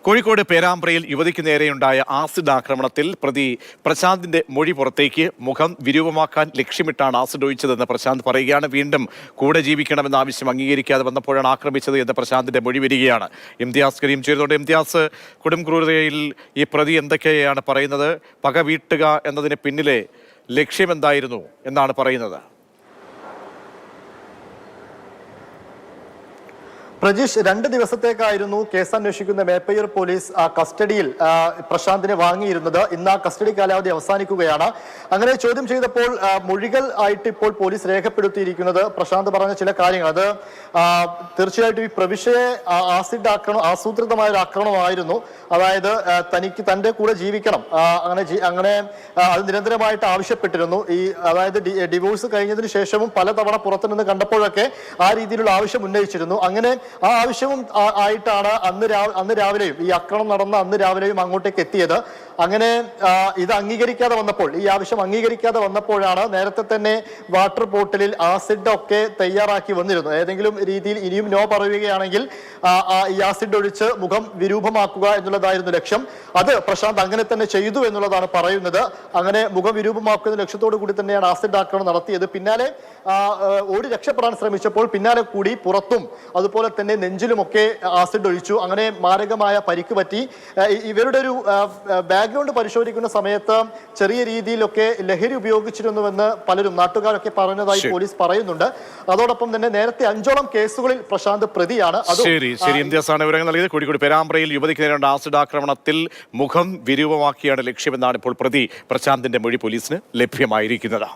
കോഴിക്കോട് പേരാമ്പ്രയിൽ യുവതിക്ക് നേരെയുണ്ടായ ആസിഡ് ആക്രമണത്തിൽ പ്രതി പ്രശാന്തിന്റെ മൊഴി പുറത്തേക്ക്. മുഖം വിരൂപമാക്കാൻ ലക്ഷ്യമിട്ടാണ് ആസിഡ് ഒഴിച്ചതെന്ന് പ്രശാന്ത് പറയുകയാണ്. വീണ്ടും കൂടെ ജീവിക്കണമെന്ന ആവശ്യം അംഗീകരിക്കാതെ വന്നപ്പോഴാണ് ആക്രമിച്ചത് എന്ന് പ്രശാന്തിന്റെ മൊഴി വരികയാണ്. ഇംതിയാസ് കരീം ചേരുന്നുണ്ട്. ഇംതിയാസ്, കൊടും ക്രൂരതയിൽ ഈ പ്രതി എന്തൊക്കെയാണ് പറയുന്നത്? പക വീട്ടുക എന്നതിന് പിന്നിലെ ലക്ഷ്യം എന്തായിരുന്നു എന്നാണ് പറയുന്നത്? പ്രജീഷ്, 2 ദിവസത്തേക്കായിരുന്നു കേസ് അന്വേഷിക്കുന്ന മേപ്പയ്യൂർ പോലീസ് കസ്റ്റഡിയിൽ പ്രശാന്തിനെ വാങ്ങിയിരുന്നത്. ഇന്ന് ആ കസ്റ്റഡി കാലാവധി അവസാനിക്കുകയാണ്. അങ്ങനെ ചോദ്യം ചെയ്തപ്പോൾ മൊഴികൾ ആയിട്ട് ഇപ്പോൾ പോലീസ് രേഖപ്പെടുത്തിയിരിക്കുന്നത് പ്രശാന്ത് പറഞ്ഞ ചില കാര്യങ്ങൾ. അത് തീർച്ചയായിട്ടും ഈ പ്രവിശ്യയെ ആസൂത്രിതമായ ഒരു ആക്രമണമായിരുന്നു. അതായത് തനിക്ക് തന്റെ കൂടെ ജീവിക്കണം, അങ്ങനെ അത് നിരന്തരമായിട്ട് ആവശ്യപ്പെട്ടിരുന്നു. അതായത് ഡിവോഴ്സ് കഴിഞ്ഞതിന് ശേഷവും പലതവണ പുറത്തുനിന്ന് കണ്ടപ്പോഴൊക്കെ ആ രീതിയിലുള്ള ആവശ്യം ഉന്നയിച്ചിരുന്നു. അങ്ങനെ ആ ആവശ്യവും ആയിട്ടാണ് അന്ന് രാവിലെയും ഈ ആക്രമണം നടന്ന അന്ന് രാവിലെയും അങ്ങോട്ടേക്ക് എത്തിയത്. അങ്ങനെ ഇത് അംഗീകരിക്കാതെ വന്നപ്പോൾ, ഈ ആവശ്യം അംഗീകരിക്കാതെ വന്നപ്പോഴാണ് നേരത്തെ തന്നെ വാട്ടർ ബോട്ടിലിൽ ആസിഡ് ഒക്കെ തയ്യാറാക്കി വന്നിരുന്നു. ഏതെങ്കിലും രീതിയിൽ ഇനിയും നോ പറയുകയാണെങ്കിൽ ഈ ആസിഡ് ഒഴിച്ച് മുഖം വിരൂപമാക്കുക എന്നുള്ളതായിരുന്നു ലക്ഷ്യം. അത് പ്രശാന്ത് അങ്ങനെ തന്നെ ചെയ്തു എന്നുള്ളതാണ് പറയുന്നത്. അങ്ങനെ മുഖം വിരൂപമാക്കുന്ന ലക്ഷ്യത്തോടു കൂടി തന്നെയാണ് ആസിഡ് ആക്രമണം നടത്തിയത്. പിന്നാലെ ഓടി രക്ഷപ്പെടാൻ ശ്രമിച്ചപ്പോൾ പിന്നാലെ കൂടി പുറത്തും അതുപോലെ തന്നെ നെഞ്ചിലുമൊക്കെ ആസിഡ് ഒഴിച്ചു. അങ്ങനെ മാരകമായ പരിക്ക് പറ്റി. ഇവരുടെ ഒരു ബാക്ക്ഗ്രൗണ്ട് പരിശോധിക്കുന്ന സമയത്ത് ചെറിയ രീതിയിലൊക്കെ ലഹരി ഉപയോഗിച്ചിരുന്നുവെന്ന് പലരും നാട്ടുകാരൊക്കെ പറഞ്ഞതായി പോലീസ് പറയുന്നുണ്ട്. അതോടൊപ്പം തന്നെ നേരത്തെ 5ഓളം കേസുകളിൽ പ്രശാന്ത് പ്രതിയാണ്. വിവരങ്ങൾ നൽകിയത്. കോഴിക്കോട് പേരാമ്പ്രയിൽ യുവതിക്ക് നേരിട്ട ആസിഡ് ആക്രമണത്തിൽ മുഖം വിരൂപമാക്കിയാണ് ലക്ഷ്യമെന്നാണ് ഇപ്പോൾ പ്രതി പ്രശാന്തിന്റെ മൊഴി പോലീസിന് ലഭ്യമായിരിക്കുന്നത്.